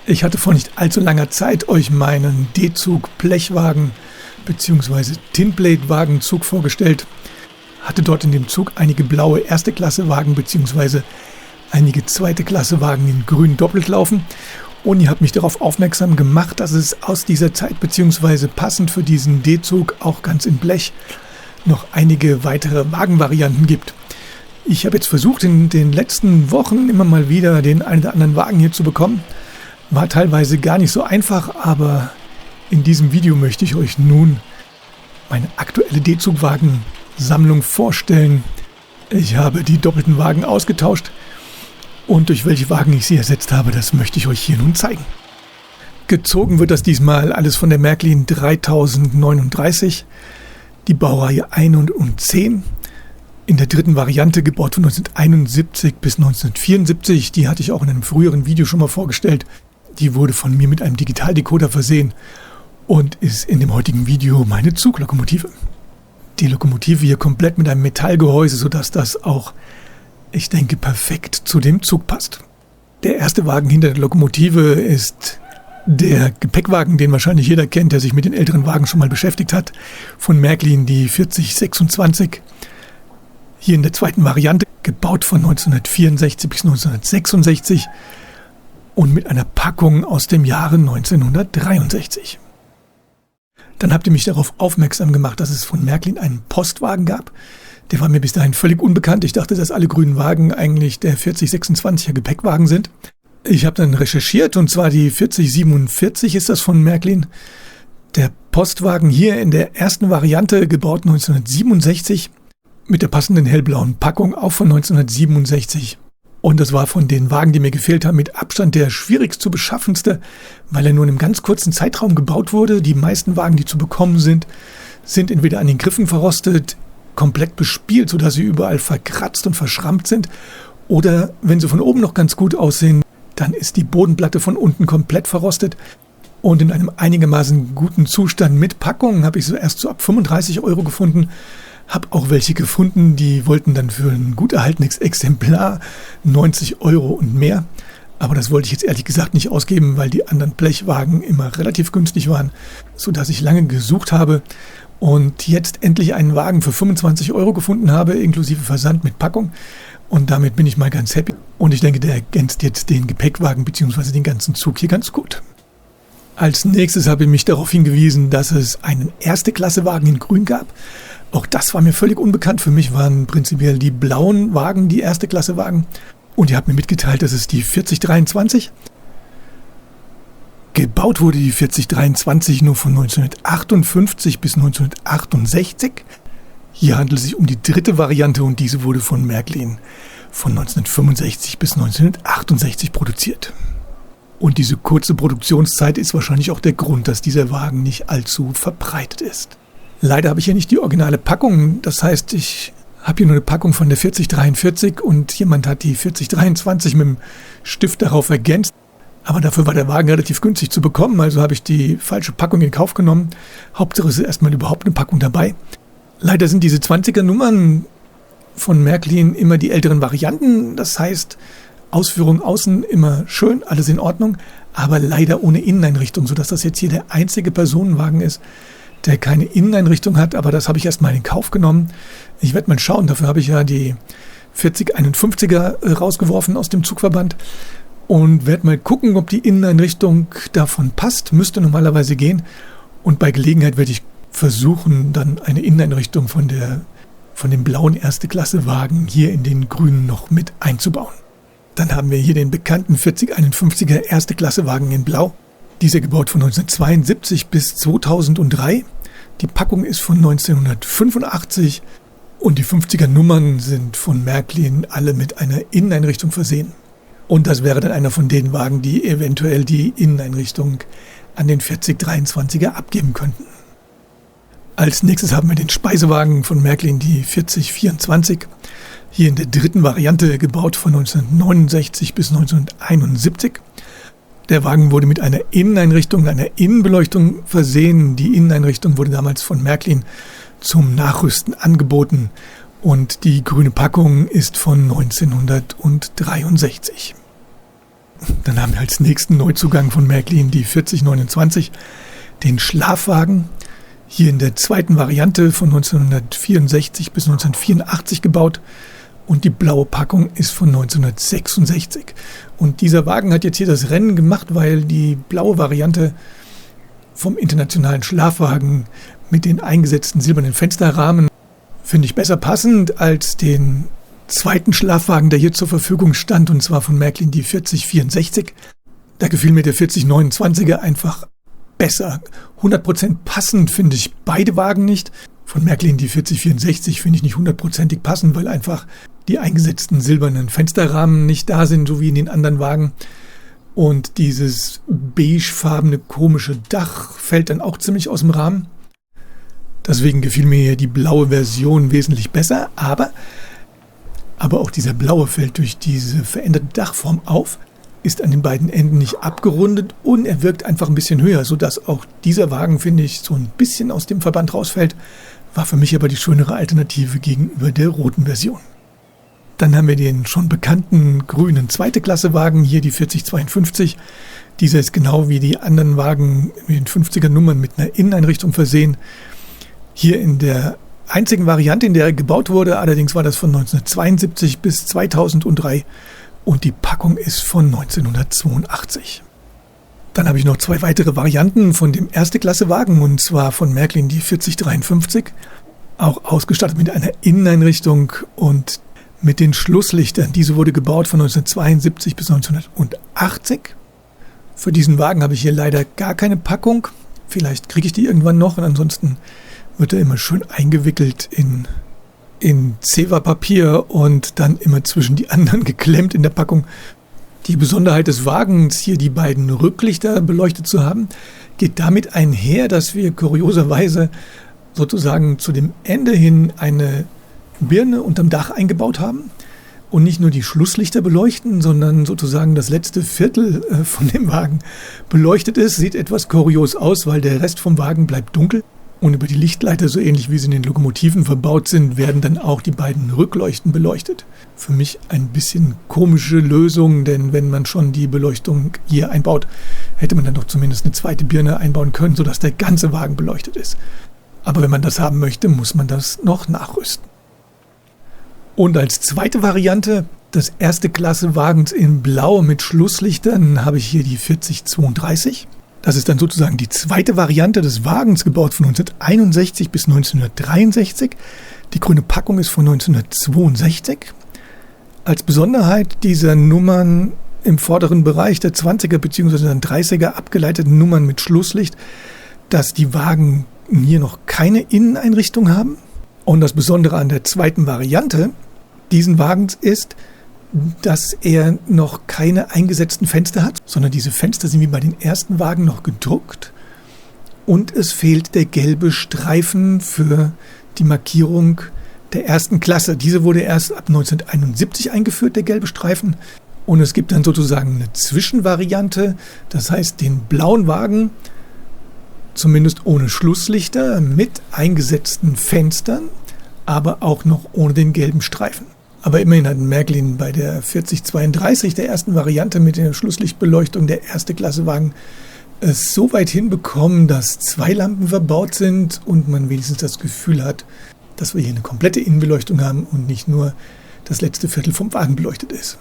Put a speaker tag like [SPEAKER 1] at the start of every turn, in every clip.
[SPEAKER 1] Ich hatte vor nicht allzu langer Zeit euch meinen D-Zug Blechwagen bzw. Tinplate-Wagenzug vorgestellt. Hatte dort in dem Zug einige blaue Erste-Klasse-Wagen bzw. einige Zweite-Klasse-Wagen in grün doppelt laufen. Und ihr habt mich darauf aufmerksam gemacht, dass es aus dieser Zeit bzw. passend für diesen D-Zug auch ganz in Blech noch einige weitere Wagenvarianten gibt. Ich habe jetzt versucht, in den letzten Wochen immer mal wieder den einen oder anderen Wagen hier zu bekommen. War teilweise gar nicht so einfach, aber in diesem Video möchte ich euch nun meine aktuelle D-Zugwagen-Sammlung vorstellen. Ich habe die doppelten Wagen ausgetauscht und durch welche Wagen ich sie ersetzt habe, das möchte ich euch hier nun zeigen. Gezogen wird das diesmal alles von der Märklin 3039, die Baureihe 1 und 10. In der dritten Variante, gebaut von 1971 bis 1974, die hatte ich auch in einem früheren Video schon mal vorgestellt. Die wurde von mir mit einem Digitaldecoder versehen und ist in dem heutigen Video meine Zuglokomotive. Die Lokomotive hier komplett mit einem Metallgehäuse, sodass das auch, ich denke, perfekt zu dem Zug passt. Der erste Wagen hinter der Lokomotive ist der Gepäckwagen, den wahrscheinlich jeder kennt, der sich mit den älteren Wagen schon mal beschäftigt hat, von Märklin, die 4026. Hier in der zweiten Variante, gebaut von 1964 bis 1966 und mit einer Packung aus dem Jahre 1963. Dann habt ihr mich darauf aufmerksam gemacht, dass es von Märklin einen Postwagen gab. Der war mir bis dahin völlig unbekannt. Ich dachte, dass alle grünen Wagen eigentlich der 4026er Gepäckwagen sind. Ich habe dann recherchiert, und zwar die 4047 ist das von Märklin. Der Postwagen hier in der ersten Variante, gebaut 1967, mit der passenden hellblauen Packung, auch von 1967. Und das war von den Wagen, die mir gefehlt haben, mit Abstand der schwierigst zu beschaffenste, weil er nur in einem ganz kurzen Zeitraum gebaut wurde. Die meisten Wagen, die zu bekommen sind, sind entweder an den Griffen verrostet, komplett bespielt, sodass sie überall verkratzt und verschrammt sind. Oder wenn sie von oben noch ganz gut aussehen, dann ist die Bodenplatte von unten komplett verrostet. Und in einem einigermaßen guten Zustand mit Packung habe ich so erst so ab 35 € gefunden. Habe auch welche gefunden, die wollten dann für ein gut erhaltenes Exemplar 90 € und mehr. Aber das wollte ich jetzt ehrlich gesagt nicht ausgeben, weil die anderen Blechwagen immer relativ günstig waren, sodass ich lange gesucht habe und jetzt endlich einen Wagen für 25 € gefunden habe, inklusive Versand mit Packung. Und damit bin ich mal ganz happy. Und ich denke, der ergänzt jetzt den Gepäckwagen bzw. den ganzen Zug hier ganz gut. Als nächstes habe ich mich darauf hingewiesen, dass es einen Erste-Klasse-Wagen in Grün gab. Auch das war mir völlig unbekannt. Für mich waren prinzipiell die blauen Wagen die Erste-Klasse-Wagen. Und ihr habt mir mitgeteilt, dass es die 4023. Gebaut wurde die 4023 nur von 1958 bis 1968. Hier handelt es sich um die dritte Variante und diese wurde von Märklin von 1965 bis 1968 produziert. Und diese kurze Produktionszeit ist wahrscheinlich auch der Grund, dass dieser Wagen nicht allzu verbreitet ist. Leider habe ich hier nicht die originale Packung, das heißt, ich habe hier nur eine Packung von der 4043 und jemand hat die 4023 mit dem Stift darauf ergänzt. Aber dafür war der Wagen relativ günstig zu bekommen, also habe ich die falsche Packung in Kauf genommen. Hauptsache es ist erstmal überhaupt eine Packung dabei. Leider sind diese 20er-Nummern von Märklin immer die älteren Varianten, das heißt, Ausführung außen immer schön, alles in Ordnung, aber leider ohne Inneneinrichtung, sodass das jetzt hier der einzige Personenwagen ist, der keine Inneneinrichtung hat, aber das habe ich erstmal in Kauf genommen. Ich werde mal schauen, dafür habe ich ja die 4051er rausgeworfen aus dem Zugverband und werde mal gucken, ob die Inneneinrichtung davon passt, müsste normalerweise gehen und bei Gelegenheit werde ich versuchen, dann eine Inneneinrichtung von dem blauen Erste-Klasse-Wagen hier in den grünen noch mit einzubauen. Dann haben wir hier den bekannten 4051er Erste-Klasse-Wagen in Blau. Dieser gebaut von 1972 bis 2003. Die Packung ist von 1985 und die 50er Nummern sind von Märklin alle mit einer Inneneinrichtung versehen. Und das wäre dann einer von den Wagen, die eventuell die Inneneinrichtung an den 4023er abgeben könnten. Als nächstes haben wir den Speisewagen von Märklin, die 4024. Hier in der dritten Variante, gebaut von 1969 bis 1971. Der Wagen wurde mit einer Inneneinrichtung, einer Innenbeleuchtung versehen. Die Inneneinrichtung wurde damals von Märklin zum Nachrüsten angeboten und die grüne Packung ist von 1963. Dann haben wir als nächsten Neuzugang von Märklin die 4029, den Schlafwagen. Hier in der zweiten Variante von 1964 bis 1984 gebaut. Und die blaue Packung ist von 1966. Und dieser Wagen hat jetzt hier das Rennen gemacht, weil die blaue Variante vom internationalen Schlafwagen mit den eingesetzten silbernen Fensterrahmen finde ich besser passend als den zweiten Schlafwagen, der hier zur Verfügung stand, und zwar von Märklin die 4064. Da gefiel mir der 4029er einfach besser. 100% passend finde ich beide Wagen nicht. Von Märklin die 4064 finde ich nicht 100%ig passend, weil einfach die eingesetzten silbernen Fensterrahmen nicht da sind, so wie in den anderen Wagen. Und dieses beigefarbene komische Dach fällt dann auch ziemlich aus dem Rahmen. Deswegen gefiel mir hier die blaue Version wesentlich besser, aber auch dieser blaue fällt durch diese veränderte Dachform auf, ist an den beiden Enden nicht abgerundet und er wirkt einfach ein bisschen höher, sodass auch dieser Wagen, finde ich, so ein bisschen aus dem Verband rausfällt. War für mich aber die schönere Alternative gegenüber der roten Version. Dann haben wir den schon bekannten grünen zweite Klasse Wagen, hier die 4052. Dieser ist genau wie die anderen Wagen mit den 50er Nummern mit einer Inneneinrichtung versehen. Hier in der einzigen Variante, in der er gebaut wurde, allerdings war das von 1972 bis 2003 und die Packung ist von 1982. Dann habe ich noch zwei weitere Varianten von dem erste Klasse Wagen, und zwar von Märklin die 4053, auch ausgestattet mit einer Inneneinrichtung und mit den Schlusslichtern. Diese wurde gebaut von 1972 bis 1980. Für diesen Wagen habe ich hier leider gar keine Packung. Vielleicht kriege ich die irgendwann noch, und ansonsten wird er immer schön eingewickelt in Zewa-Papier und dann immer zwischen die anderen geklemmt in der Packung. Die Besonderheit des Wagens, hier die beiden Rücklichter beleuchtet zu haben, geht damit einher, dass wir kurioserweise sozusagen zu dem Ende hin eine Birne unterm Dach eingebaut haben und nicht nur die Schlusslichter beleuchten, sondern sozusagen das letzte Viertel von dem Wagen beleuchtet ist. Sieht etwas kurios aus, weil der Rest vom Wagen bleibt dunkel. Und über die Lichtleiter, so ähnlich wie sie in den Lokomotiven verbaut sind, werden dann auch die beiden Rückleuchten beleuchtet. Für mich ein bisschen komische Lösung, denn wenn man schon die Beleuchtung hier einbaut, hätte man dann doch zumindest eine zweite Birne einbauen können, sodass der ganze Wagen beleuchtet ist. Aber wenn man das haben möchte, muss man das noch nachrüsten. Und als zweite Variante des erste Klasse Wagens in Blau mit Schlusslichtern habe ich hier die 4032. Das ist dann sozusagen die zweite Variante des Wagens, gebaut von 1961 bis 1963. Die grüne Packung ist von 1962. Als Besonderheit dieser Nummern im vorderen Bereich der 20er bzw. dann 30er abgeleiteten Nummern mit Schlusslicht, dass die Wagen hier noch keine Inneneinrichtung haben. Und das Besondere an der zweiten Variante diesen Wagens ist, dass er noch keine eingesetzten Fenster hat, sondern diese Fenster sind wie bei den ersten Wagen noch gedruckt. Und es fehlt der gelbe Streifen für die Markierung der ersten Klasse. Diese wurde erst ab 1971 eingeführt, der gelbe Streifen. Und es gibt dann sozusagen eine Zwischenvariante, das heißt den blauen Wagen, zumindest ohne Schlusslichter, mit eingesetzten Fenstern, aber auch noch ohne den gelben Streifen. Aber immerhin hat Märklin bei der 4032, der ersten Variante mit der Schlusslichtbeleuchtung der erste Klasse Wagen, es so weit hinbekommen, dass zwei Lampen verbaut sind und man wenigstens das Gefühl hat, dass wir hier eine komplette Innenbeleuchtung haben und nicht nur das letzte Viertel vom Wagen beleuchtet ist.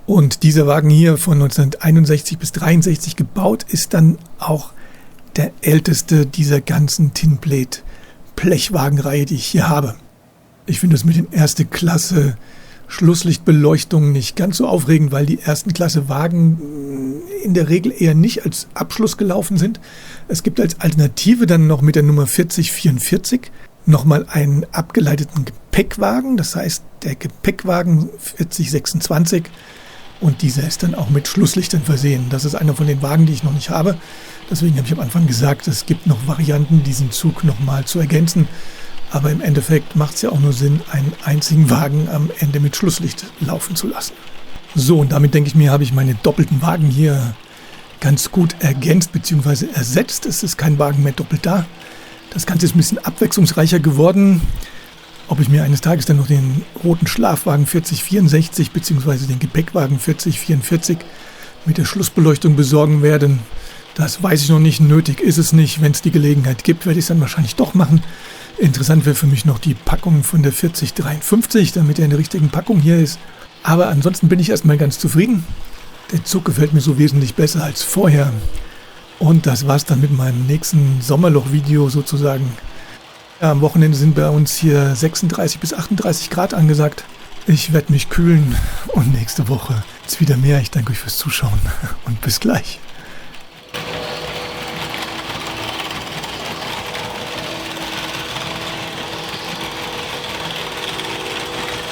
[SPEAKER 1] Und dieser Wagen hier von 1961 bis 1963 gebaut ist dann auch der älteste dieser ganzen Tinplate Blechwagenreihe, die ich hier habe. Ich finde es mit den erste Klasse Schlusslichtbeleuchtungen nicht ganz so aufregend, weil die ersten Klasse Wagen in der Regel eher nicht als Abschluss gelaufen sind. Es gibt als Alternative dann noch mit der Nummer 4044 nochmal einen abgeleiteten Gepäckwagen, das heißt der Gepäckwagen 4026, und dieser ist dann auch mit Schlusslichtern versehen. Das ist einer von den Wagen, die ich noch nicht habe. Deswegen habe ich am Anfang gesagt, es gibt noch Varianten, diesen Zug nochmal zu ergänzen. Aber im Endeffekt macht es ja auch nur Sinn, einen einzigen Wagen am Ende mit Schlusslicht laufen zu lassen. So, und damit denke ich mir, habe ich meine doppelten Wagen hier ganz gut ergänzt bzw. ersetzt. Es ist kein Wagen mehr doppelt da. Das Ganze ist ein bisschen abwechslungsreicher geworden. Ob ich mir eines Tages dann noch den roten Schlafwagen 4064 bzw. den Gepäckwagen 4044 mit der Schlussbeleuchtung besorgen werde. Das weiß ich noch nicht, nötig ist es nicht. Wenn es die Gelegenheit gibt, werde ich es dann wahrscheinlich doch machen. Interessant wäre für mich noch die Packung von der 4053, damit er in der richtigen Packung hier ist. Aber ansonsten bin ich erstmal ganz zufrieden. Der Zug gefällt mir so wesentlich besser als vorher. Und das war's dann mit meinem nächsten Sommerloch-Video sozusagen. Ja, am Wochenende sind bei uns hier 36 bis 38 Grad angesagt. Ich werde mich kühlen und nächste Woche ist wieder mehr. Ich danke euch fürs Zuschauen und bis gleich.